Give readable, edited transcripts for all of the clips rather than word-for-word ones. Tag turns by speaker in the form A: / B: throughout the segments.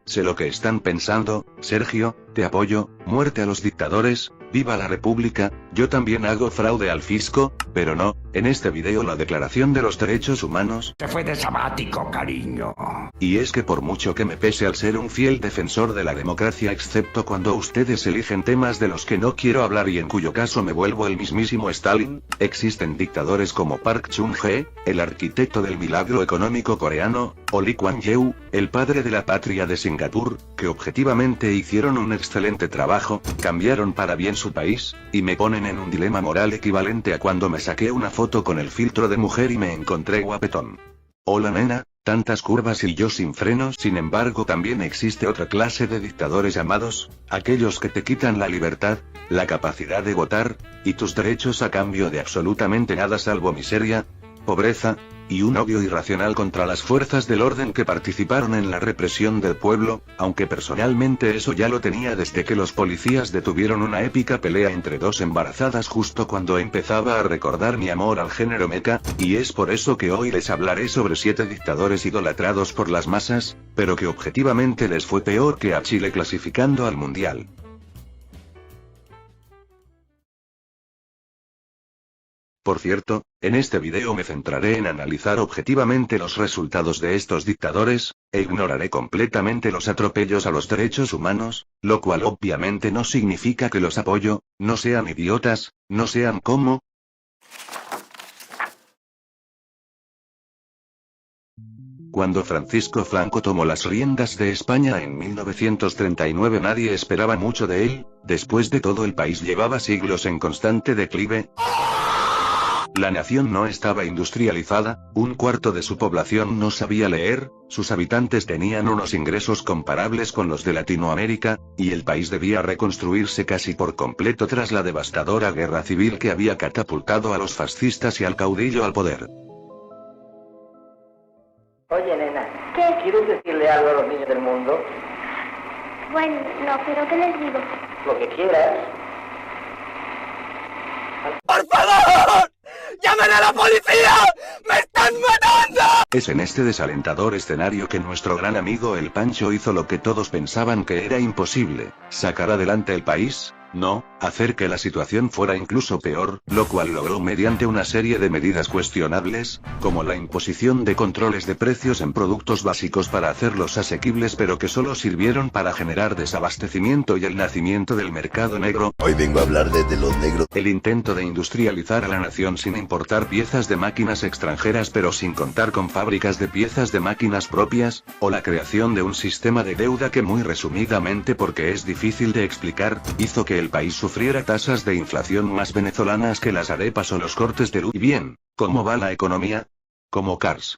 A: Sé lo que están pensando, Sergio, te apoyo, muerte a los dictadores, viva la república, yo también hago fraude al fisco, pero no, en este video la Declaración de los Derechos Humanos.
B: Te fue de sabático, cariño.
A: Y es que por mucho que me pese al ser un fiel defensor de la democracia excepto cuando ustedes eligen temas de los que no quiero hablar y en cuyo caso me vuelvo el mismísimo Stalin, existen dictadores como Park Chung-hee, el arquitecto del milagro económico coreano, o Lee Kuan Yew, el padre de la patria de Singapur, que objetivamente hicieron un excelente trabajo, cambiaron para bien su país, y me ponen en un dilema moral equivalente a cuando me saqué una foto con el filtro de mujer y me encontré guapetón. Hola nena, tantas curvas y yo sin frenos. Sin embargo también existe otra clase de dictadores llamados, aquellos que te quitan la libertad, la capacidad de votar, y tus derechos a cambio de absolutamente nada salvo miseria, pobreza, y un odio irracional contra las fuerzas del orden que participaron en la represión del pueblo, aunque personalmente eso ya lo tenía desde que los policías detuvieron una épica pelea entre dos embarazadas justo cuando empezaba a recordar mi amor al género mecha, y es por eso que hoy les hablaré sobre 7 dictadores idolatrados por las masas, pero que objetivamente les fue peor que a Chile clasificando al mundial. Por cierto, en este video me centraré en analizar objetivamente los resultados de estos dictadores, e ignoraré completamente los atropellos a los derechos humanos, lo cual obviamente no significa que los apoyo, no sean idiotas, no sean como. Cuando Francisco Franco tomó las riendas de España en 1939 nadie esperaba mucho de él, después de todo el país llevaba siglos en constante declive. La nación no estaba industrializada, un cuarto de su población no sabía leer, sus habitantes tenían unos ingresos comparables con los de Latinoamérica, y el país debía reconstruirse casi por completo tras la devastadora guerra civil que había catapultado a los fascistas y al caudillo al poder.
C: Oye, nena,
D: ¿Qué?
C: ¿quieres decirle algo a los niños del mundo?
D: Bueno, no, pero ¿qué les digo?
C: Lo que quieras.
B: ¡Por favor! ¡Llamen a la policía! ¡Me están matando!
A: Es en este desalentador escenario que nuestro gran amigo el Pancho hizo lo que todos pensaban que era imposible, sacar adelante el país, no, hacer que la situación fuera incluso peor, lo cual logró mediante una serie de medidas cuestionables, como la imposición de controles de precios en productos básicos para hacerlos asequibles pero que solo sirvieron para generar desabastecimiento y el nacimiento del mercado negro.
E: Hoy vengo a hablar de los negros.
A: El intento de industrializar a la nación sin importar piezas de máquinas extranjeras pero sin contar con fábricas de piezas de máquinas propias, o la creación de un sistema de deuda que muy resumidamente porque es difícil de explicar, hizo que el país sufriera tasas de inflación más venezolanas que las arepas o los cortes de luz. Y bien, ¿cómo va la economía? Como Cars.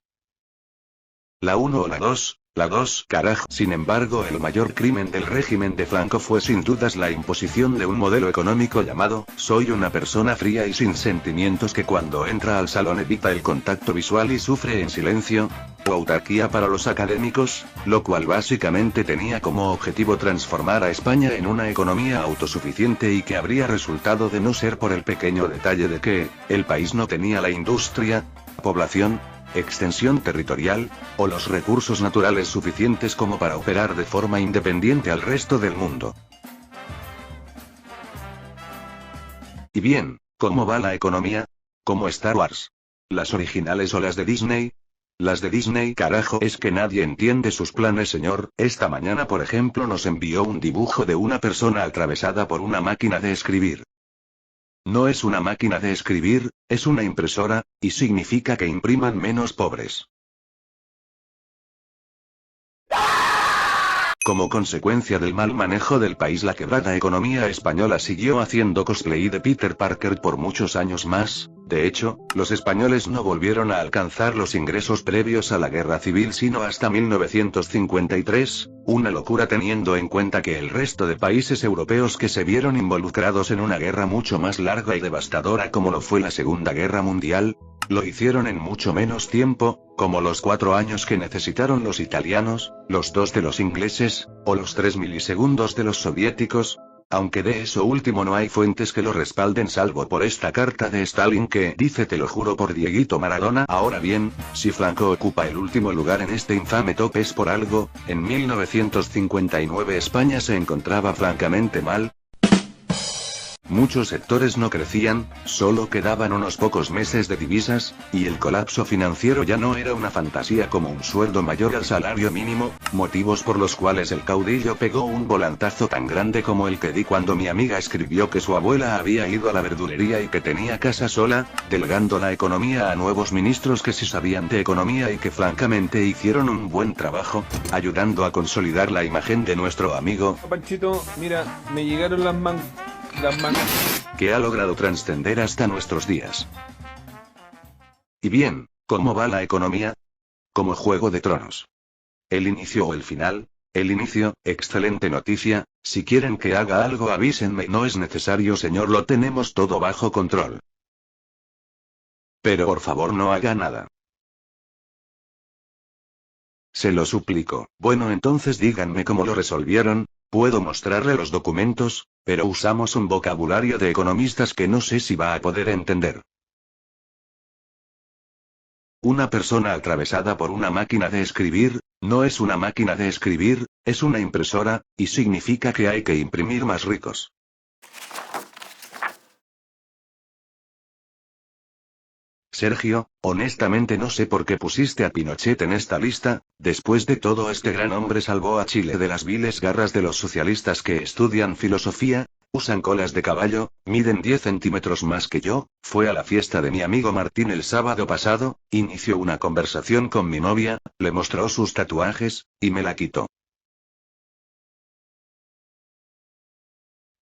A: ¿La 1 o la 2? La 2, carajo. Sin embargo, el mayor crimen del régimen de Franco fue sin dudas la imposición de un modelo económico llamado, soy una persona fría y sin sentimientos que cuando entra al salón evita el contacto visual y sufre en silencio, o autarquía para los académicos, lo cual básicamente tenía como objetivo transformar a España en una economía autosuficiente y que habría resultado de no ser por el pequeño detalle de que, el país no tenía la industria, población, extensión territorial, o los recursos naturales suficientes como para operar de forma independiente al resto del mundo. Y bien, ¿cómo va la economía? ¿Cómo Star Wars? ¿Las originales o las de Disney? Las de Disney, carajo, es que nadie entiende sus planes, señor. Esta mañana por ejemplo nos envió un dibujo de una persona atravesada por una máquina de escribir. No es una máquina de escribir, es una impresora, y significa que impriman menos pobres. Como consecuencia del mal manejo del país, la quebrada economía española siguió haciendo cosplay de Peter Parker por muchos años más. De hecho, los españoles no volvieron a alcanzar los ingresos previos a la guerra civil sino hasta 1953, una locura teniendo en cuenta que el resto de países europeos que se vieron involucrados en una guerra mucho más larga y devastadora como lo fue la Segunda Guerra Mundial, lo hicieron en mucho menos tiempo, como los 4 años que necesitaron los italianos, los 2 de los ingleses, o los 3 milisegundos de los soviéticos. aunque de eso último no hay fuentes que lo respalden salvo por esta carta de Stalin que dice te lo juro por Dieguito Maradona. Ahora bien, si Franco ocupa el último lugar en este infame top es por algo. En 1959 España se encontraba francamente mal. Muchos sectores no crecían, solo quedaban unos pocos meses de divisas, y el colapso financiero ya no era una fantasía como un sueldo mayor al salario mínimo, motivos por los cuales el caudillo pegó un volantazo tan grande como el que di cuando mi amiga escribió que su abuela había ido a la verdulería y que tenía casa sola, delegando la economía a nuevos ministros que sí sabían de economía y que francamente hicieron un buen trabajo, ayudando a consolidar la imagen de nuestro amigo.
F: Panchito, mira, me llegaron las mangas.
A: Que ha logrado trascender hasta nuestros días. Y bien, ¿cómo va la economía? Como Juego de Tronos. ¿El inicio o el final? El inicio, excelente noticia, si quieren que haga algo avísenme. No es necesario señor, lo tenemos todo bajo control. Pero por favor no haga nada. Se lo suplico. Bueno, entonces díganme cómo lo resolvieron. Puedo mostrarle los documentos, pero usamos un vocabulario de economistas que no sé si va a poder entender. Una persona atravesada por una máquina de escribir, no es una máquina de escribir, es una impresora, y significa que hay que imprimir más ricos. Sergio, honestamente no sé por qué pusiste a Pinochet en esta lista. Después de todo, este gran hombre salvó a Chile de las viles garras de los socialistas que estudian filosofía, usan colas de caballo, miden 10 centímetros más que yo, fue a la fiesta de mi amigo Martín el sábado pasado, inició una conversación con mi novia, le mostró sus tatuajes, y me la quitó.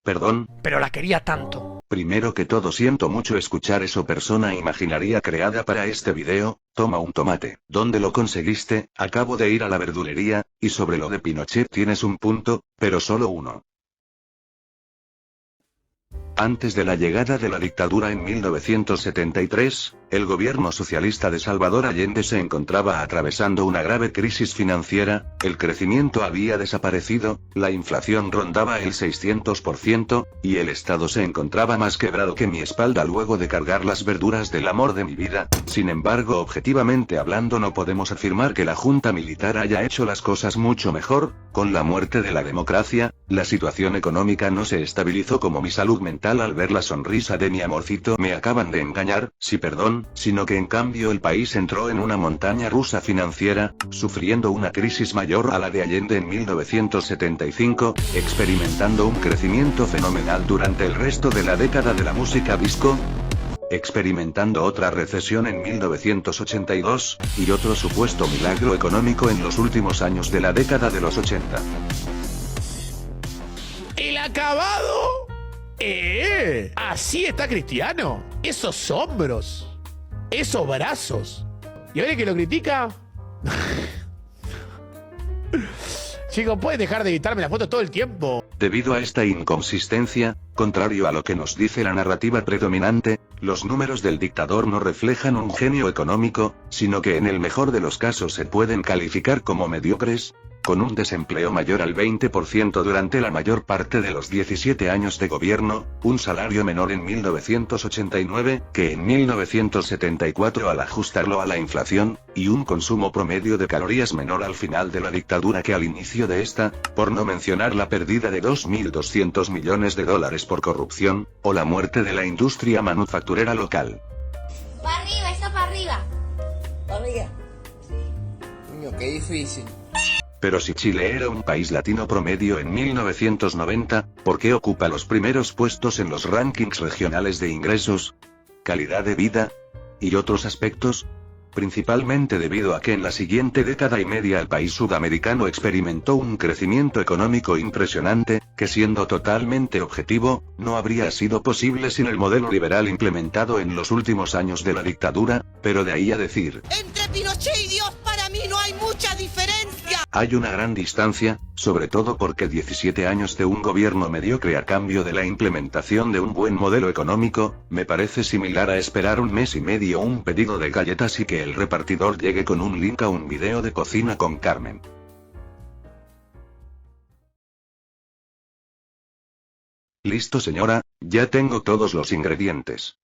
A: Perdón.
B: Pero la quería tanto.
A: Primero que todo siento mucho escuchar eso, persona imaginaria creada para este video. Toma un tomate. ¿Dónde lo conseguiste? Acabo de ir a la verdulería, y sobre lo de Pinochet tienes un punto, pero solo uno. Antes de la llegada de la dictadura en 1973, el gobierno socialista de Salvador Allende se encontraba atravesando una grave crisis financiera, el crecimiento había desaparecido, la inflación rondaba el 600%, y el Estado se encontraba más quebrado que mi espalda luego de cargar las verduras del amor de mi vida. Sin embargo, objetivamente hablando, no podemos afirmar que la junta militar haya hecho las cosas mucho mejor. Con la muerte de la democracia, la situación económica no se estabilizó como mi salud mental al ver la sonrisa de mi amorcito. Me acaban de engañar, sí perdón, sino que en cambio el país entró en una montaña rusa financiera, sufriendo una crisis mayor a la de Allende en 1975, experimentando un crecimiento fenomenal durante el resto de la década de la música disco, experimentando otra recesión en 1982, y otro supuesto milagro económico en los últimos años de la década de los 80.
G: El acabado. Así está Cristiano. Esos hombros. Esos brazos. ¿Y a ver que lo critica? Chicos, ¿puedes dejar de editarme la foto todo el tiempo?
A: Debido a esta inconsistencia, contrario a lo que nos dice la narrativa predominante, los números del dictador no reflejan un genio económico, sino que en el mejor de los casos se pueden calificar como mediocres, con un desempleo mayor al 20% durante la mayor parte de los 17 años de gobierno, un salario menor en 1989 que en 1974 al ajustarlo a la inflación, y un consumo promedio de calorías menor al final de la dictadura que al inicio de esta, por no mencionar la pérdida de 2.200 millones de dólares por corrupción, o la muerte de la industria manufacturera local.
D: Para arriba, eso para arriba.
H: ¿Para arriba? Coño, qué difícil.
A: Pero si Chile era un país latino promedio en 1990, ¿por qué ocupa los primeros puestos en los rankings regionales de ingresos, calidad de vida y otros aspectos? Principalmente debido a que en la siguiente década y media el país sudamericano experimentó un crecimiento económico impresionante, que siendo totalmente objetivo, no habría sido posible sin el modelo liberal implementado en los últimos años de la dictadura, pero de ahí a decir
I: entre Pinochet y Dios para mí no hay mucha diferencia.
A: Hay una gran distancia, sobre todo porque 17 años de un gobierno mediocre a cambio de la implementación de un buen modelo económico, me parece similar a esperar un mes y medio un pedido de galletas y que el repartidor llegue con un link a un video de cocina con Carmen. Listo señora, ya tengo todos los ingredientes.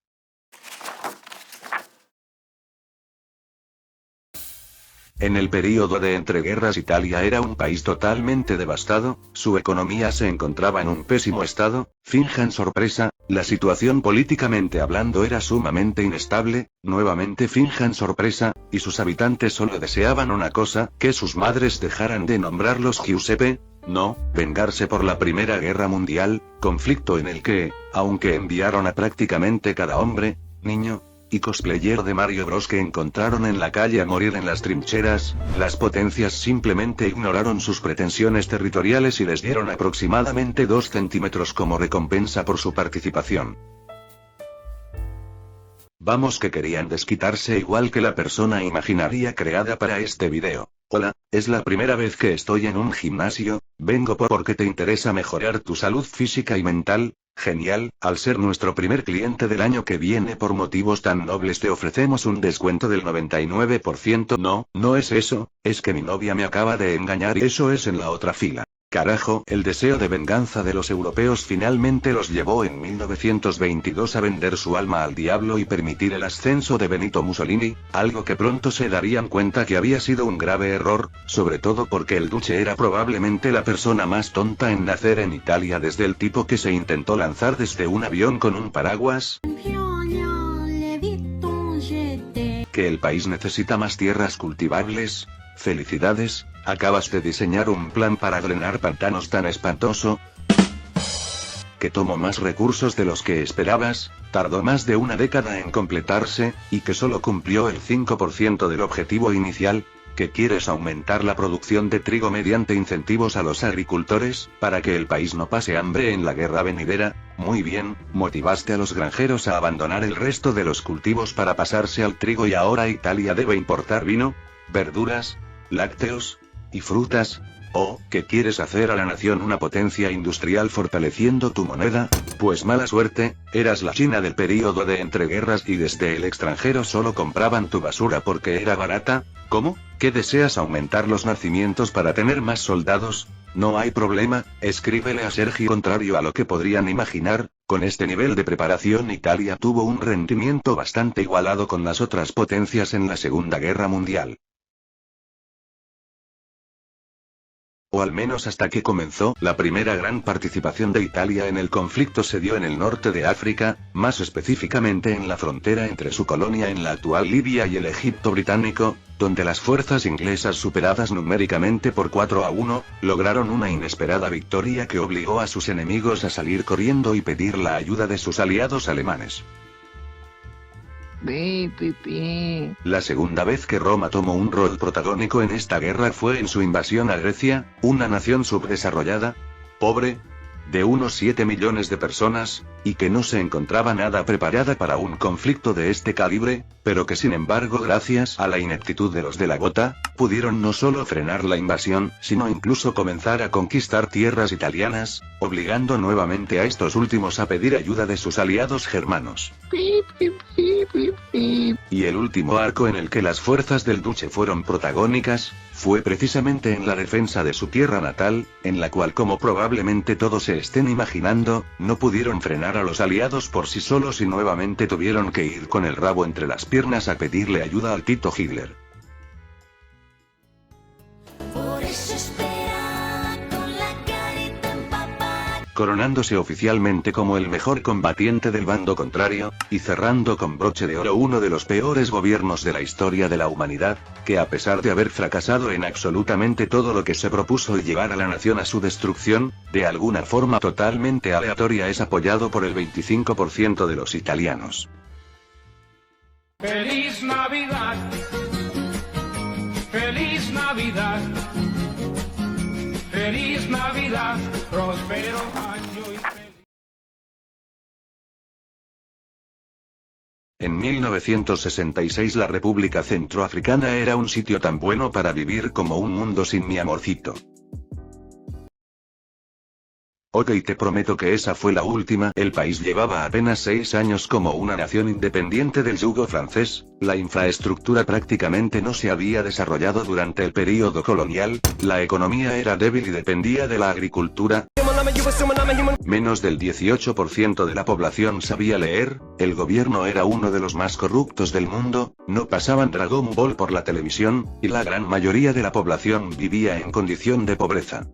A: En el período de entreguerras Italia era un país totalmente devastado, su economía se encontraba en un pésimo estado, finjan sorpresa, la situación políticamente hablando era sumamente inestable, nuevamente finjan sorpresa, y sus habitantes solo deseaban una cosa, que sus madres dejaran de nombrarlos Giuseppe, no, vengarse por la Primera Guerra Mundial, conflicto en el que, aunque enviaron a prácticamente cada hombre, niño, y cosplayer de Mario Bros que encontraron en la calle a morir en las trincheras, las potencias simplemente ignoraron sus pretensiones territoriales y les dieron aproximadamente 2 centímetros como recompensa por su participación. Vamos que querían desquitarse igual que la persona imaginaria creada para este video. Hola, es la primera vez que estoy en un gimnasio, vengo porque te interesa mejorar tu salud física y mental. Genial, al ser nuestro primer cliente del año que viene por motivos tan nobles te ofrecemos un descuento del 99%. No es eso, es que mi novia me acaba de engañar y eso es en la otra fila. Carajo, el deseo de venganza de los europeos finalmente los llevó en 1922 a vender su alma al diablo y permitir el ascenso de Benito Mussolini, algo que pronto se darían cuenta que había sido un grave error, sobre todo porque el duce era probablemente la persona más tonta en nacer en Italia desde el tipo que se intentó lanzar desde un avión con un paraguas. Que el país necesita más tierras cultivables. Felicidades, acabas de diseñar un plan para drenar pantanos tan espantoso que tomó más recursos de los que esperabas, tardó más de una década en completarse, y que solo cumplió el 5% del objetivo inicial, que quieres aumentar la producción de trigo mediante incentivos a los agricultores, para que el país no pase hambre en la guerra venidera. Muy bien, motivaste a los granjeros a abandonar el resto de los cultivos para pasarse al trigo y ahora Italia debe importar vino, verduras, lácteos y frutas. ¿O que quieres hacer a la nación una potencia industrial fortaleciendo tu moneda? Pues mala suerte, eras la China del período de entreguerras y desde el extranjero solo compraban tu basura porque era barata. ¿Cómo? ¿Que deseas aumentar los nacimientos para tener más soldados? No hay problema, escríbele a Sergio. Contrario a lo que podrían imaginar, con este nivel de preparación Italia tuvo un rendimiento bastante igualado con las otras potencias en la Segunda Guerra Mundial. O al menos hasta que comenzó. La primera gran participación de Italia en el conflicto se dio en el norte de África, más específicamente en la frontera entre su colonia en la actual Libia y el Egipto británico, donde las fuerzas inglesas superadas numéricamente por 4-1, lograron una inesperada victoria que obligó a sus enemigos a salir corriendo y pedir la ayuda de sus aliados alemanes. La segunda vez que Roma tomó un rol protagónico en esta guerra fue en su invasión a Grecia, una nación subdesarrollada, pobre, de unos 7 millones de personas, y que no se encontraba nada preparada para un conflicto de este calibre, pero que sin embargo gracias a la ineptitud de los de la Gota, pudieron no solo frenar la invasión, sino incluso comenzar a conquistar tierras italianas, obligando nuevamente a estos últimos a pedir ayuda de sus aliados germanos. Y el último arco en el que las fuerzas del duce fueron protagónicas, fue precisamente en la defensa de su tierra natal, en la cual, como probablemente todos se estén imaginando, no pudieron frenar a los aliados por sí solos y nuevamente tuvieron que ir con el rabo entre las piernas a pedirle ayuda al Tito Hitler. Coronándose oficialmente como el mejor combatiente del bando contrario, y cerrando con broche de oro uno de los peores gobiernos de la historia de la humanidad, que a pesar de haber fracasado en absolutamente todo lo que se propuso y llevar a la nación a su destrucción, de alguna forma totalmente aleatoria es apoyado por el 25% de los italianos.
B: ¡Feliz Navidad! ¡Feliz Navidad! ¡Feliz Navidad! ¡Próspero año y feliz!
A: En 1966 la República Centroafricana era un sitio tan bueno para vivir como un mundo sin mi amorcito. Ok, te prometo que esa fue la última. El país llevaba apenas 6 años como una nación independiente del yugo francés, la infraestructura prácticamente no se había desarrollado durante el período colonial, la economía era débil y dependía de la agricultura. Menos del 18% de la población sabía leer, el gobierno era uno de los más corruptos del mundo, no pasaban Dragon Ball por la televisión, y la gran mayoría de la población vivía en condición de pobreza.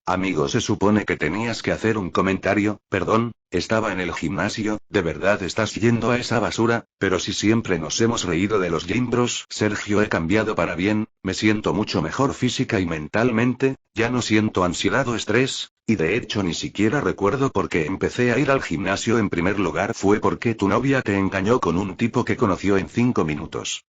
A: Amigo, se supone que tenías que hacer un comentario. Perdón, estaba en el gimnasio. ¿De verdad estás yendo a esa basura? Pero si siempre nos hemos reído de los Gym Bros. Sergio, he cambiado para bien, me siento mucho mejor física y mentalmente, ya no siento ansiedad o estrés, y de hecho ni siquiera recuerdo por qué empecé a ir al gimnasio. En primer lugar fue porque tu novia te engañó con un tipo que conoció en 5 minutos.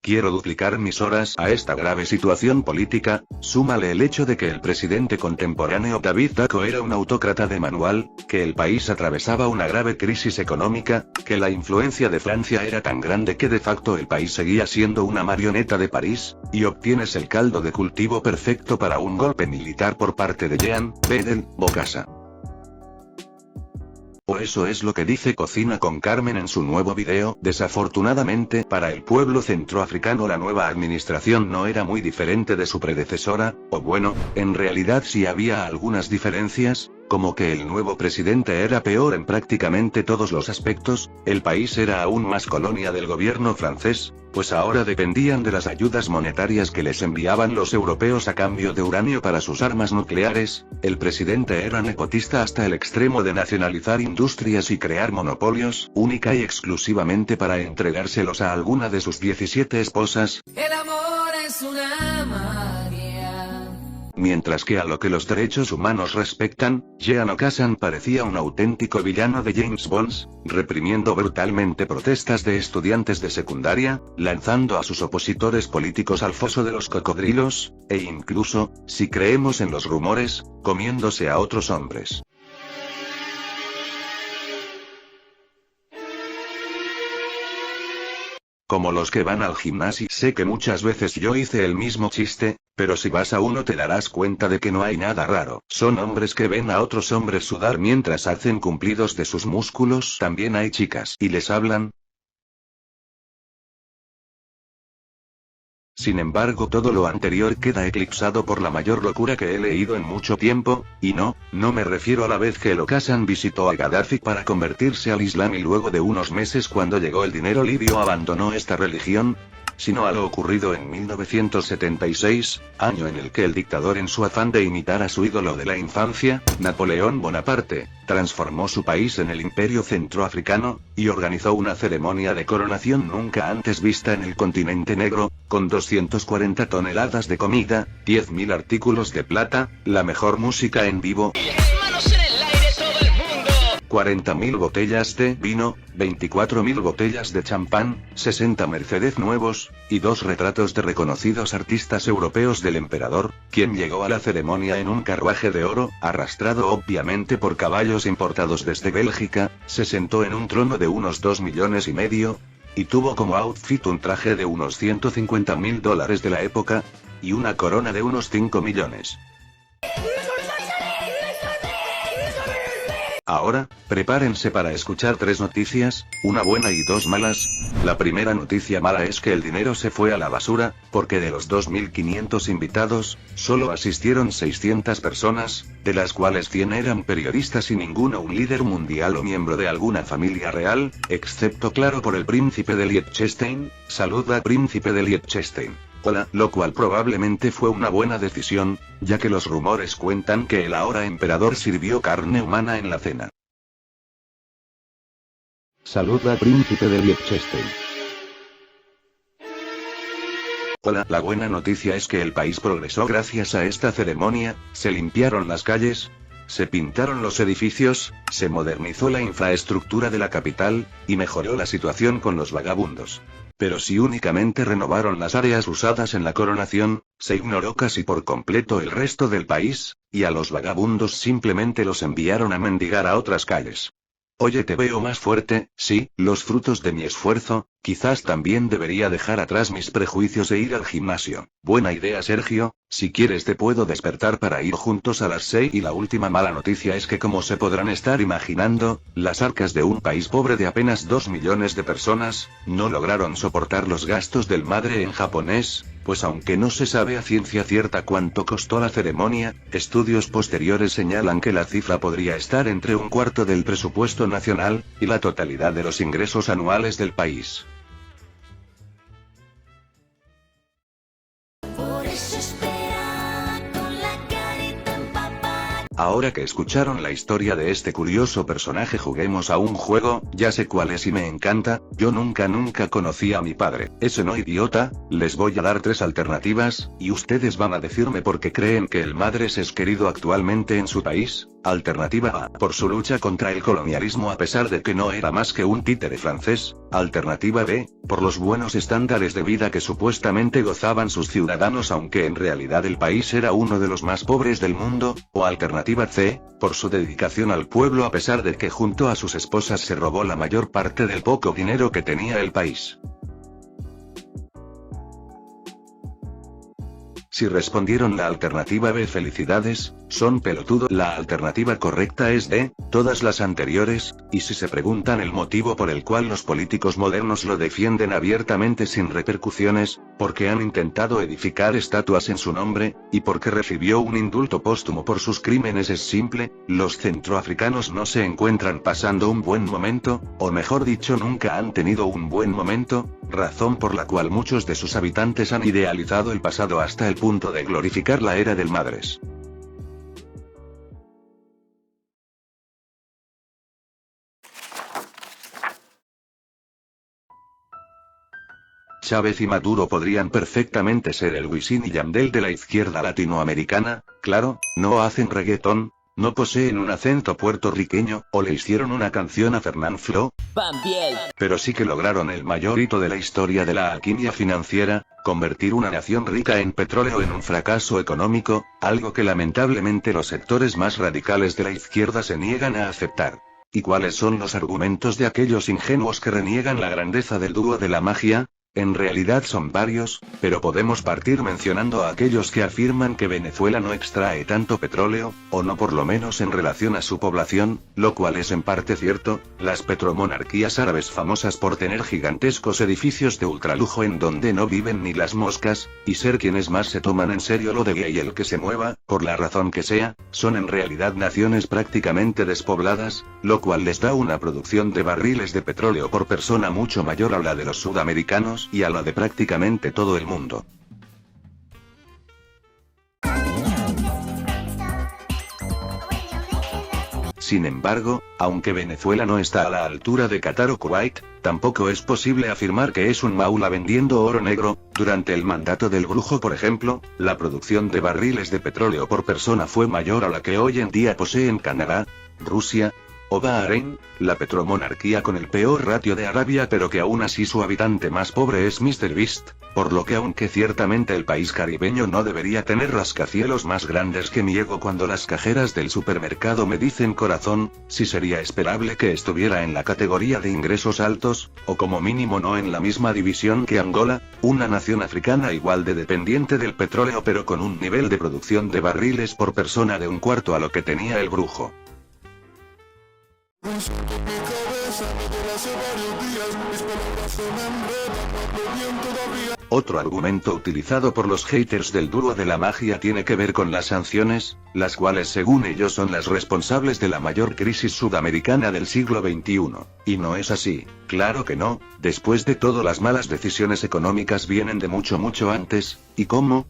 A: Quiero duplicar mis horas a esta grave situación política. Súmale el hecho de que el presidente contemporáneo David Daco era un autócrata de manual, que el país atravesaba una grave crisis económica, que la influencia de Francia era tan grande que de facto el país seguía siendo una marioneta de París, y obtienes el caldo de cultivo perfecto para un golpe militar por parte de Jean Bedel Bokassa. O eso es lo que dice Cocina con Carmen en su nuevo video. Desafortunadamente para el pueblo centroafricano la nueva administración no era muy diferente de su predecesora, o bueno, en realidad sí había algunas diferencias, como que el nuevo presidente era peor en prácticamente todos los aspectos, el país era aún más colonia del gobierno francés, pues ahora dependían de las ayudas monetarias que les enviaban los europeos a cambio de uranio para sus armas nucleares, el presidente era nepotista hasta el extremo de nacionalizar industrias y crear monopolios, única y exclusivamente para entregárselos a alguna de sus 17 esposas.
B: El amor es una magia.
A: Mientras que a lo que los derechos humanos respectan, Jean Ocassan parecía un auténtico villano de James Bond, reprimiendo brutalmente protestas de estudiantes de secundaria, lanzando a sus opositores políticos al foso de los cocodrilos, e incluso, si creemos en los rumores, comiéndose a otros hombres. Como los que van al gimnasio. Sé que muchas veces yo hice el mismo chiste, pero si vas a uno te darás cuenta de que no hay nada raro. Son hombres que ven a otros hombres sudar mientras hacen cumplidos de sus músculos. También hay chicas. ¿Y les hablan? Sin embargo, todo lo anterior queda eclipsado por la mayor locura que he leído en mucho tiempo, y no me refiero a la vez que el Ocassan visitó a Gaddafi para convertirse al Islam y luego de unos meses cuando llegó el dinero libio abandonó esta religión, sino a lo ocurrido en 1976, año en el que el dictador, en su afán de imitar a su ídolo de la infancia, Napoleón Bonaparte, transformó su país en el Imperio Centroafricano, y organizó una ceremonia de coronación nunca antes vista en el continente negro, con 240 toneladas de comida, 10.000 artículos de plata, la mejor música en vivo, 40.000 botellas de vino, 24.000 botellas de champán, 60 Mercedes nuevos, y 2 retratos de reconocidos artistas europeos del emperador, quien llegó a la ceremonia en un carruaje de oro, arrastrado obviamente por caballos importados desde Bélgica, se sentó en un trono de unos 2,5 millones, y tuvo como outfit un traje de unos $150.000 de la época, y una corona de unos 5 millones. Ahora, prepárense para escuchar 3 noticias, una buena y 2 malas. La primera noticia mala es que el dinero se fue a la basura, porque de los 2.500 invitados, solo asistieron 600 personas, de las cuales 100 eran periodistas y ninguno un líder mundial o miembro de alguna familia real, excepto claro por el príncipe de Liechtenstein. Saluda, príncipe de Liechtenstein. Hola, lo cual probablemente fue una buena decisión, ya que los rumores cuentan que el ahora emperador sirvió carne humana en la cena. Saluda, príncipe de Liechtenstein. Hola, la buena noticia es que el país progresó gracias a esta ceremonia, se limpiaron las calles, se pintaron los edificios, se modernizó la infraestructura de la capital, y mejoró la situación con los vagabundos. Pero si únicamente renovaron las áreas usadas en la coronación, se ignoró casi por completo el resto del país, y a los vagabundos simplemente los enviaron a mendigar a otras calles. Oye, te veo más fuerte. Sí, los frutos de mi esfuerzo. Quizás también debería dejar atrás mis prejuicios e ir al gimnasio. Buena idea, Sergio. Si quieres te puedo despertar para ir juntos a las 6. Y la última mala noticia es que, como se podrán estar imaginando, las arcas de un país pobre de apenas 2 millones de personas, no lograron soportar los gastos del madre en japonés, Pues aunque no se sabe a ciencia cierta cuánto costó la ceremonia, estudios posteriores señalan que la cifra podría estar entre un cuarto del presupuesto nacional, y la totalidad de los ingresos anuales del país. Ahora que escucharon la historia de este curioso personaje, juguemos a un juego. Ya sé cuál es y me encanta. Yo nunca conocí a mi padre. ¿Ese no, idiota? Les voy a dar 3 alternativas, y ustedes van a decirme por qué creen que el Madres es querido actualmente en su país. Alternativa A, por su lucha contra el colonialismo a pesar de que no era más que un títere francés. Alternativa B, por los buenos estándares de vida que supuestamente gozaban sus ciudadanos aunque en realidad el país era uno de los más pobres del mundo. O alternativa C, por su dedicación al pueblo a pesar de que junto a sus esposas se robó la mayor parte del poco dinero que tenía el país. Si respondieron la alternativa B, felicidades, son pelotudo. La alternativa correcta es D, todas las anteriores, y si se preguntan el motivo por el cual los políticos modernos lo defienden abiertamente sin repercusiones, porque han intentado edificar estatuas en su nombre, y porque recibió un indulto póstumo por sus crímenes, es simple: los centroafricanos no se encuentran pasando un buen momento, o mejor dicho nunca han tenido un buen momento, razón por la cual muchos de sus habitantes han idealizado el pasado hasta el punto de glorificar la era del Madres. Chávez y Maduro podrían perfectamente ser el Wisin y Yandel de la izquierda latinoamericana. Claro, no hacen reggaetón, no poseen un acento puertorriqueño, o le hicieron una canción a Fernán Flo, pero sí que lograron el mayor hito de la historia de la alquimia financiera: convertir una nación rica en petróleo en un fracaso económico, algo que lamentablemente los sectores más radicales de la izquierda se niegan a aceptar. ¿Y cuáles son los argumentos de aquellos ingenuos que reniegan la grandeza del dúo de la magia? En realidad son varios, pero podemos partir mencionando a aquellos que afirman que Venezuela no extrae tanto petróleo, o no por lo menos en relación a su población, lo cual es en parte cierto. Las petromonarquías árabes, famosas por tener gigantescos edificios de ultralujo en donde no viven ni las moscas, y ser quienes más se toman en serio lo de gay el que se mueva, por la razón que sea, son en realidad naciones prácticamente despobladas, lo cual les da una producción de barriles de petróleo por persona mucho mayor a la de los sudamericanos, y a la de prácticamente todo el mundo. Sin embargo, aunque Venezuela no está a la altura de Qatar o Kuwait, tampoco es posible afirmar que es un maula vendiendo oro negro. Durante el mandato del Brujo, por ejemplo, la producción de barriles de petróleo por persona fue mayor a la que hoy en día poseen Canadá, Rusia o Bahrein, la petromonarquía con el peor ratio de Arabia, pero que aún así su habitante más pobre es MrBeast, por lo que aunque ciertamente el país caribeño no debería tener rascacielos más grandes que mi ego cuando las cajeras del supermercado me dicen corazón, sí sería esperable que estuviera en la categoría de ingresos altos, o como mínimo no en la misma división que Angola, una nación africana igual de dependiente del petróleo pero con un nivel de producción de barriles por persona de un cuarto a lo que tenía el Brujo. Otro argumento utilizado por los haters del dúo de la magia tiene que ver con las sanciones, las cuales según ellos son las responsables de la mayor crisis sudamericana del siglo XXI. Y no es así, claro que no. Después de todo, las malas decisiones económicas vienen de mucho antes. ¿Y cómo?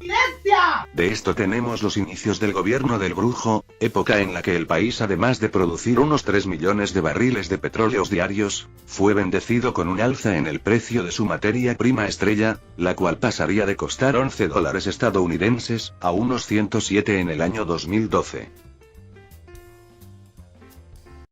A: De esto tenemos los inicios del gobierno del Brujo, época en la que el país, además de producir unos 3 millones de barriles de petróleos diarios, fue bendecido con un alza en el precio de su materia prima estrella, la cual pasaría de costar $11 estadounidenses a unos 107 en el año 2012.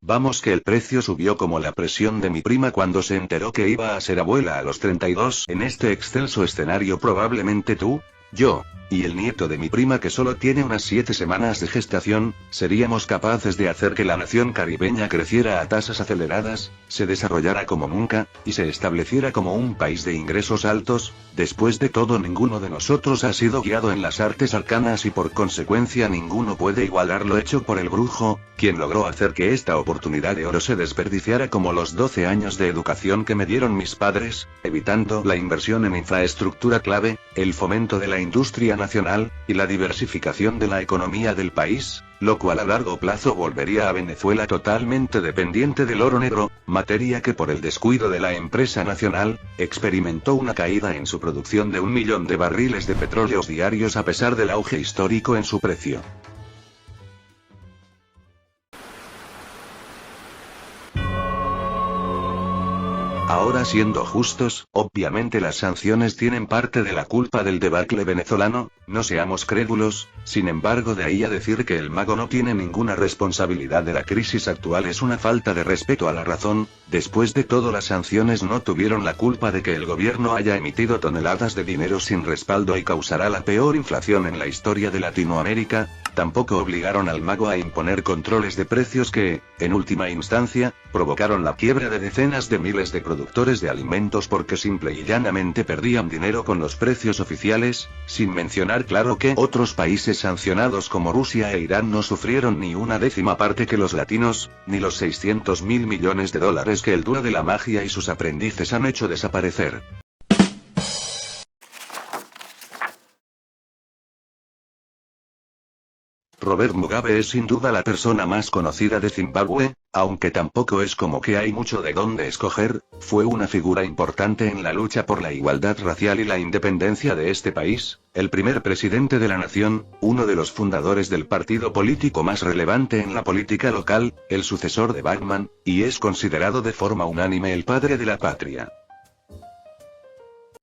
A: Vamos que el precio subió como la presión de mi prima cuando se enteró que iba a ser abuela a los 32. En este excelso escenario probablemente tú, Yo, y el nieto de mi prima que solo tiene unas 7 semanas de gestación, seríamos capaces de hacer que la nación caribeña creciera a tasas aceleradas, se desarrollara como nunca, y se estableciera como un país de ingresos altos. Después de todo, ninguno de nosotros ha sido guiado en las artes arcanas y por consecuencia ninguno puede igualar lo hecho por el brujo, quien logró hacer que esta oportunidad de oro se desperdiciara como los 12 años de educación que me dieron mis padres, evitando la inversión en infraestructura clave, el fomento de la industria nacional, y la diversificación de la economía del país, lo cual a largo plazo volvería a Venezuela totalmente dependiente del oro negro, materia que por el descuido de la empresa nacional, experimentó una caída en su producción de 1 millón de barriles de petróleo diarios a pesar del auge histórico en su precio. Ahora, siendo justos, obviamente las sanciones tienen parte de la culpa del debacle venezolano, no seamos crédulos. Sin embargo, de ahí a decir que el mago no tiene ninguna responsabilidad de la crisis actual es una falta de respeto a la razón. Después de todo, las sanciones no tuvieron la culpa de que el gobierno haya emitido toneladas de dinero sin respaldo y causará la peor inflación en la historia de Latinoamérica. Tampoco obligaron al mago a imponer controles de precios que, en última instancia, provocaron la quiebra de decenas de miles de productores de alimentos porque simple y llanamente perdían dinero con los precios oficiales, sin mencionar claro que otros países sancionados como Rusia e Irán no sufrieron ni una décima parte que los latinos, ni los 600.000 millones de dólares que el dúo de la magia y sus aprendices han hecho desaparecer. Robert Mugabe es sin duda la persona más conocida de Zimbabue, aunque tampoco es como que hay mucho de dónde escoger. Fue una figura importante en la lucha por la igualdad racial y la independencia de este país, el primer presidente de la nación, uno de los fundadores del partido político más relevante en la política local, el sucesor de Batman, y es considerado de forma unánime el padre de la patria.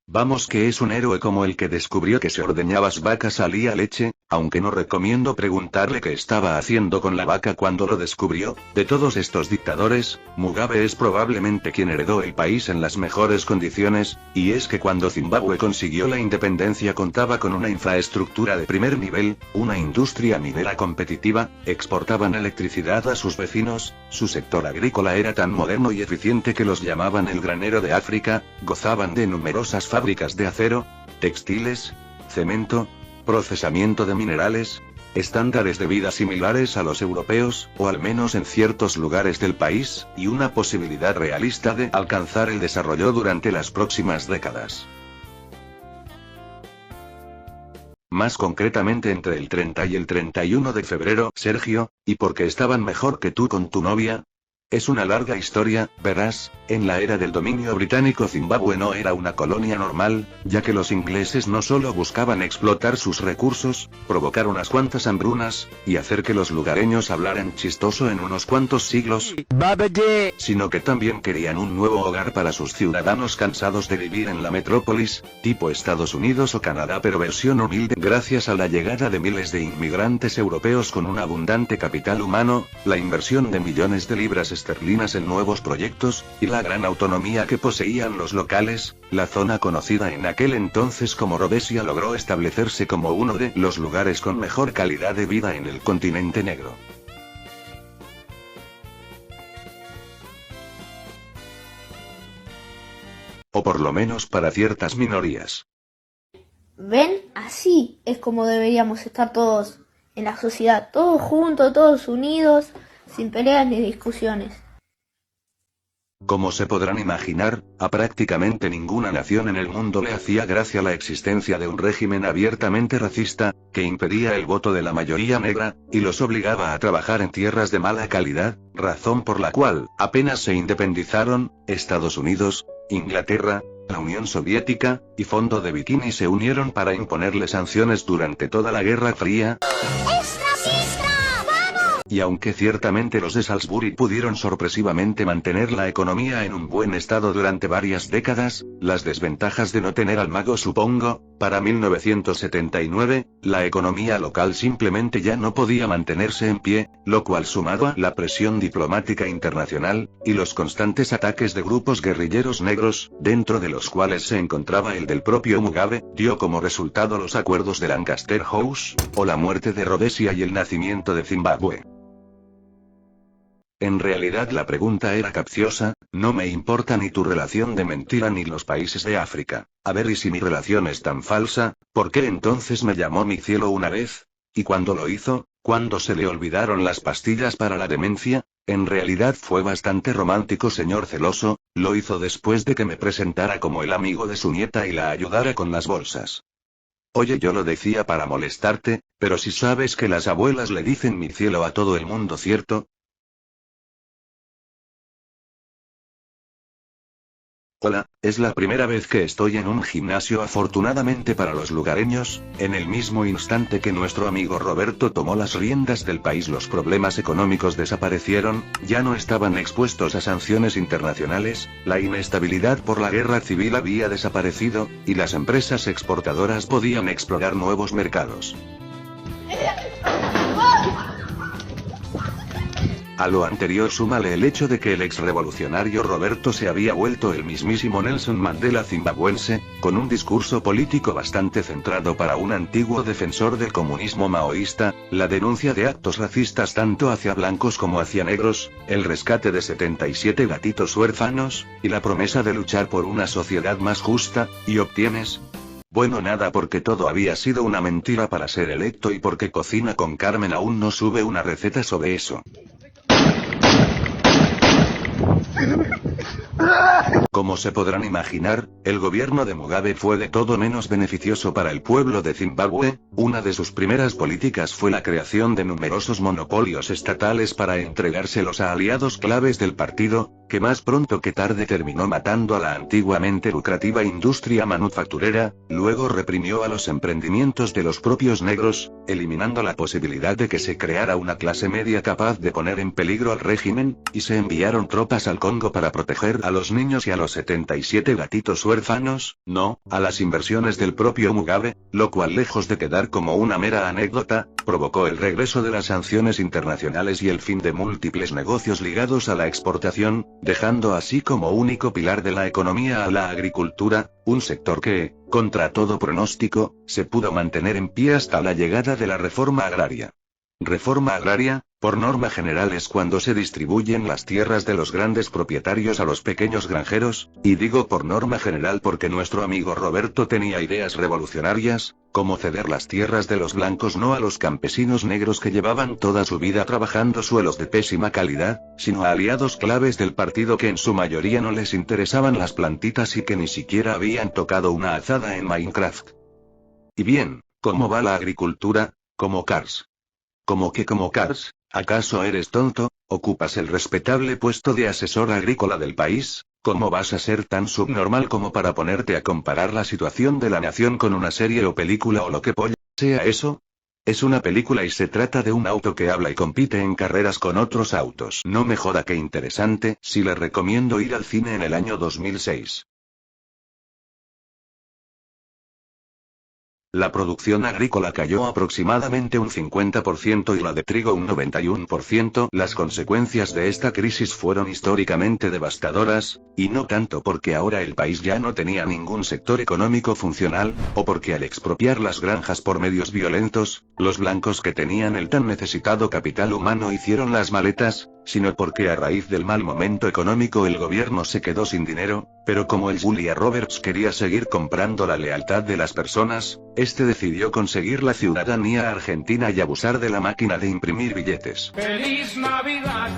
A: Vamos, que es un héroe como el que descubrió que si ordeñabas vacas salía leche, aunque no recomiendo preguntarle qué estaba haciendo con la vaca cuando lo descubrió. De todos estos dictadores, Mugabe es probablemente quien heredó el país en las mejores condiciones, y es que cuando Zimbabue consiguió la independencia contaba con una infraestructura de primer nivel, una industria minera competitiva, exportaban electricidad a sus vecinos, su sector agrícola era tan moderno y eficiente que los llamaban el granero de África, gozaban de numerosas fábricas de acero, textiles, cemento, procesamiento de minerales, estándares de vida similares a los europeos, o al menos en ciertos lugares del país, y una posibilidad realista de alcanzar el desarrollo durante las próximas décadas. Más concretamente entre el 30 y el 31 de febrero, Sergio, ¿y por qué estaban mejor que tú con tu novia? Es una larga historia, verás. En la era del dominio británico Zimbabue no era una colonia normal, ya que los ingleses no solo buscaban explotar sus recursos, provocar unas cuantas hambrunas, y hacer que los lugareños hablaran chistoso en unos cuantos siglos, sino que también querían un nuevo hogar para sus ciudadanos cansados de vivir en la metrópolis, tipo Estados Unidos o Canadá pero versión humilde. Gracias a la llegada de miles de inmigrantes europeos con un abundante capital humano, la inversión de millones de libras esterlinas en nuevos proyectos, y la gran autonomía que poseían los locales, la zona conocida en aquel entonces como Rhodesia logró establecerse como uno de los lugares con mejor calidad de vida en el continente negro. O por lo menos para ciertas minorías.
D: ¿Ven? Así es como deberíamos estar todos en la sociedad, todos juntos, todos unidos, sin peleas ni discusiones.
A: Como se podrán imaginar, a prácticamente ninguna nación en el mundo le hacía gracia la existencia de un régimen abiertamente racista, que impedía el voto de la mayoría negra, y los obligaba a trabajar en tierras de mala calidad, razón por la cual, apenas se independizaron, Estados Unidos, Inglaterra, la Unión Soviética, y Fondo de Bikini se unieron para imponerle sanciones durante toda la Guerra Fría. Y aunque ciertamente los de Salisbury pudieron sorpresivamente mantener la economía en un buen estado durante varias décadas, las desventajas de no tener al mago supongo, para 1979, la economía local simplemente ya no podía mantenerse en pie, lo cual sumado a la presión diplomática internacional, y los constantes ataques de grupos guerrilleros negros, dentro de los cuales se encontraba el del propio Mugabe, dio como resultado los acuerdos de Lancaster House, o la muerte de Rhodesia y el nacimiento de Zimbabue. En realidad la pregunta era capciosa: no me importa ni tu relación de mentira ni los países de África. A ver, y si mi relación es tan falsa, ¿por qué entonces me llamó mi cielo una vez? ¿Y cuándo lo hizo? ¿Cuándo se le olvidaron las pastillas para la demencia? En realidad fue bastante romántico, señor celoso, lo hizo después de que me presentara como el amigo de su nieta y la ayudara con las bolsas. Oye, yo lo decía para molestarte, pero si sabes que las abuelas le dicen mi cielo a todo el mundo, ¿cierto? Hola, es la primera vez que estoy en un gimnasio. Afortunadamente para los lugareños, en el mismo instante que nuestro amigo Roberto tomó las riendas del país, los problemas económicos desaparecieron, ya no estaban expuestos a sanciones internacionales, la inestabilidad por la guerra civil había desaparecido, y las empresas exportadoras podían explorar nuevos mercados. A lo anterior súmale el hecho de que el exrevolucionario Roberto se había vuelto el mismísimo Nelson Mandela zimbabuense, con un discurso político bastante centrado para un antiguo defensor del comunismo maoísta, la denuncia de actos racistas tanto hacia blancos como hacia negros, el rescate de 77 gatitos huérfanos, y la promesa de luchar por una sociedad más justa. ¿Y obtienes? Bueno, nada, porque todo había sido una mentira para ser electo y porque Cocina con Carmen aún no sube una receta sobre eso. Como se podrán imaginar, el gobierno de Mugabe fue de todo menos beneficioso para el pueblo de Zimbabue. Una de sus primeras políticas fue la creación de numerosos monopolios estatales para entregárselos a aliados claves del partido, que más pronto que tarde terminó matando a la antiguamente lucrativa industria manufacturera. Luego reprimió a los emprendimientos de los propios negros, eliminando la posibilidad de que se creara una clase media capaz de poner en peligro al régimen, y se enviaron tropas al Congo para proteger a los niños y a los 77 gatitos huérfanos, no, a las inversiones del propio Mugabe, lo cual, lejos de quedar como una mera anécdota, provocó el regreso de las sanciones internacionales y el fin de múltiples negocios ligados a la exportación, dejando así como único pilar de la economía a la agricultura, un sector que, contra todo pronóstico, se pudo mantener en pie hasta la llegada de la reforma agraria. Reforma agraria, por norma general, es cuando se distribuyen las tierras de los grandes propietarios a los pequeños granjeros, y digo por norma general porque nuestro amigo Roberto tenía ideas revolucionarias, como ceder las tierras de los blancos no a los campesinos negros que llevaban toda su vida trabajando suelos de pésima calidad, sino a aliados claves del partido que en su mayoría no les interesaban las plantitas y que ni siquiera habían tocado una azada en Minecraft. Y bien, ¿cómo va la agricultura? Como Cars. ¿Cómo que como Cars? ¿Acaso eres tonto? ¿Ocupas el respetable puesto de asesor agrícola del país? ¿Cómo vas a ser tan subnormal como para ponerte a comparar la situación de la nación con una serie o película o lo que polla sea eso? Es una película y se trata de un auto que habla y compite en carreras con otros autos. No me joda, qué interesante. Sí, le recomiendo ir al cine en el año 2006. La producción agrícola cayó aproximadamente un 50% y la de trigo un 91%. Las consecuencias de esta crisis fueron históricamente devastadoras, y no tanto porque ahora el país ya no tenía ningún sector económico funcional, o porque al expropiar las granjas por medios violentos, los blancos que tenían el tan necesitado capital humano hicieron las maletas, sino porque a raíz del mal momento económico el gobierno se quedó sin dinero, pero como el Julia Roberts quería seguir comprando la lealtad de las personas, este decidió conseguir la ciudadanía argentina y abusar de la máquina de imprimir billetes.
B: ¡Feliz Navidad!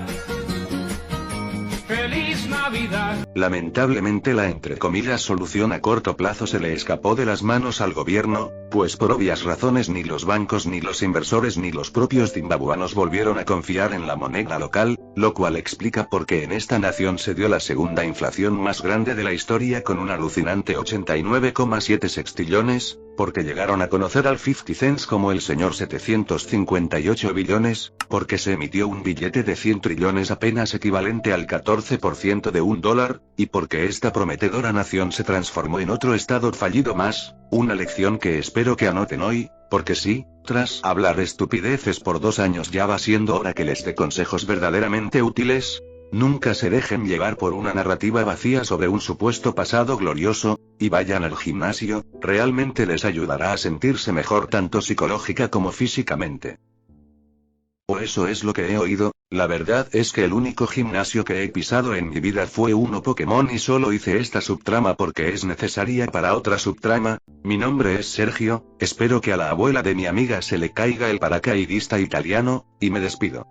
B: ¡Feliz Navidad!
A: Lamentablemente la entre comillas solución a corto plazo se le escapó de las manos al gobierno, pues por obvias razones ni los bancos ni los inversores ni los propios zimbabuanos volvieron a confiar en la moneda local, lo cual explica por qué en esta nación se dio la segunda inflación más grande de la historia con un alucinante 89,7 sextillones, porque llegaron a conocer al 50 cents como el señor 758 billones, porque se emitió un billete de 100 trillones apenas equivalente al 14% de $1, y porque esta prometedora nación se transformó en otro estado fallido más, una lección que espero que anoten hoy, Porque sí, tras hablar estupideces por 2 años ya va siendo hora que les dé consejos verdaderamente útiles. Nunca se dejen llevar por una narrativa vacía sobre un supuesto pasado glorioso, y vayan al gimnasio, realmente les ayudará a sentirse mejor tanto psicológica como físicamente. O eso es lo que he oído. La verdad es que el único gimnasio que he pisado en mi vida fue uno Pokémon y solo hice esta subtrama porque es necesaria para otra subtrama. Mi nombre es Sergio, espero que a la abuela de mi amiga se le caiga el paracaidista italiano, y me despido.